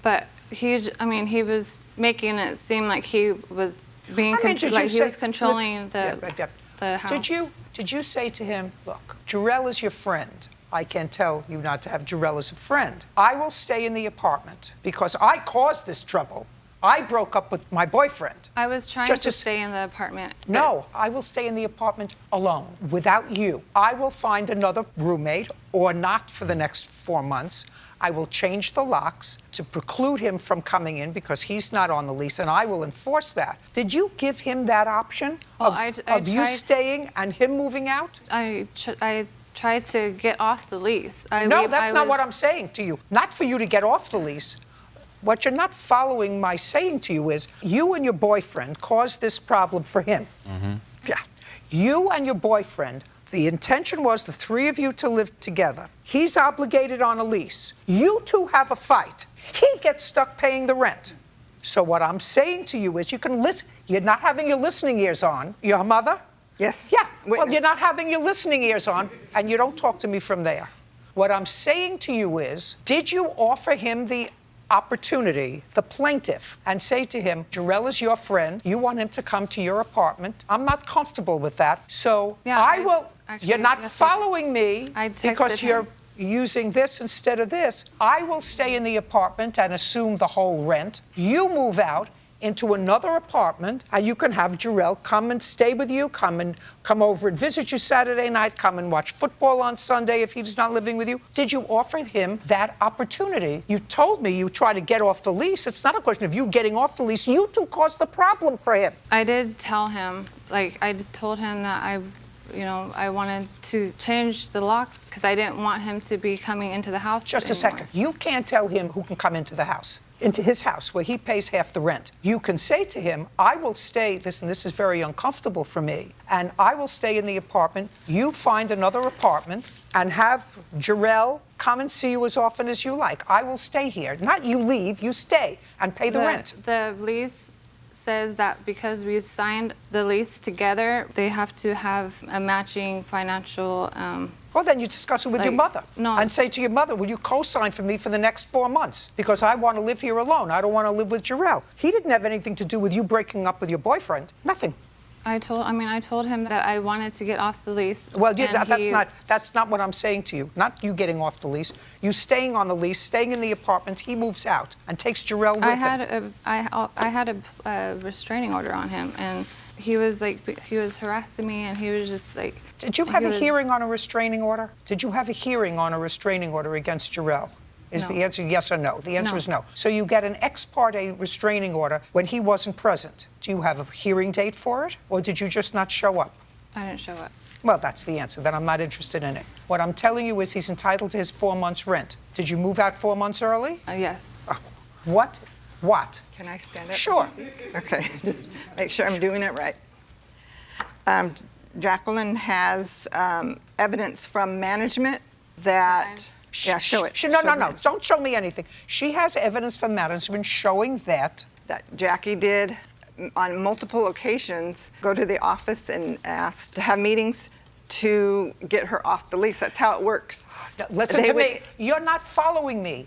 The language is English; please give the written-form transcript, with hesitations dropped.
But I mean, he was making it seem like he was being, he was controlling the house. Did you say to him, look, Jarrell is your friend. I can't tell you not to have Jarrell as a friend. I will stay in the apartment because I caused this trouble. I broke up with my boyfriend. I was trying to stay in the apartment. No, I will stay in the apartment alone, without you. I will find another roommate or not for the next 4 months. I will change the locks to preclude him from coming in because he's not on the lease, and I will enforce that. Did you give him that option of you staying and him moving out? I tried to get off the lease. No, that's not what I'm saying to you. Not for you to get off the lease. What you're not following my saying to you is you and your boyfriend caused this problem for him. Mm-hmm. Yeah. You and your boyfriend, the intention was the three of you to live together. He's obligated on a lease. You two have a fight. He gets stuck paying the rent. So what I'm saying to you is you can listen. You're not having your listening ears on. Your mother? Yes. Yeah. Witness. Well, you're not having your listening ears on, and you don't talk to me from there. What I'm saying to you is, did you offer him the opportunity, the plaintiff, and say to him, Jarrell is your friend. You want him to come to your apartment. I'm not comfortable with that. So yeah, you're not following me because him. You're using this instead of this. I will stay in the apartment and assume the whole rent. You move out into another apartment, and you can have Jarrell come and stay with you, come over and visit you Saturday night, come and watch football on Sunday if he's not living with you. Did you offer him that opportunity? You told me you try to get off the lease. It's not a question of you getting off the lease. You two caused the problem for him. I did tell him, I told him that I wanted to change the locks because I didn't want him to be coming into the house Just anymore. a second. You can't tell him who can come into the house, into his house, where he pays half the rent. You can say to him, I will stay, and this is very uncomfortable for me, and I will stay in the apartment. You find another apartment and have Jarrell come and see you as often as you like. I will stay here. Not you leave, you stay and pay the rent. The lease says that because we've signed the lease together, they have to have a matching financial... Well, then you discuss it with your mother. No. And say to your mother, will you co-sign for me for the next 4 months? Because I want to live here alone. I don't want to live with Jarrell. He didn't have anything to do with you breaking up with your boyfriend. Nothing. I told him that I wanted to get off the lease. Well, that's not what I'm saying to you. Not you getting off the lease. You staying on the lease, staying in the apartment. He moves out and takes Jarrell with him. I had a restraining order on him, and he was harassing me, and he was just like... Did you have a hearing on a restraining order? Did you have a hearing on a restraining order against Jarrell? Is the answer yes or no? The answer is no. So you get an ex parte restraining order when he wasn't present. Do you have a hearing date for it, or did you just not show up? I didn't show up. Well, that's the answer. Then I'm not interested in it. What I'm telling you is he's entitled to his 4 months' rent. Did you move out 4 months early? Yes. What? Can I stand up? Sure. Okay, just make sure I'm doing it right. Jacqueline has evidence from management that... Yeah, show it. No. Don't show me anything. She has evidence from management showing that Jackie did, on multiple occasions, go to the office and ask to have meetings to get her off the lease. That's how it works. Now, listen to me. You're not following me.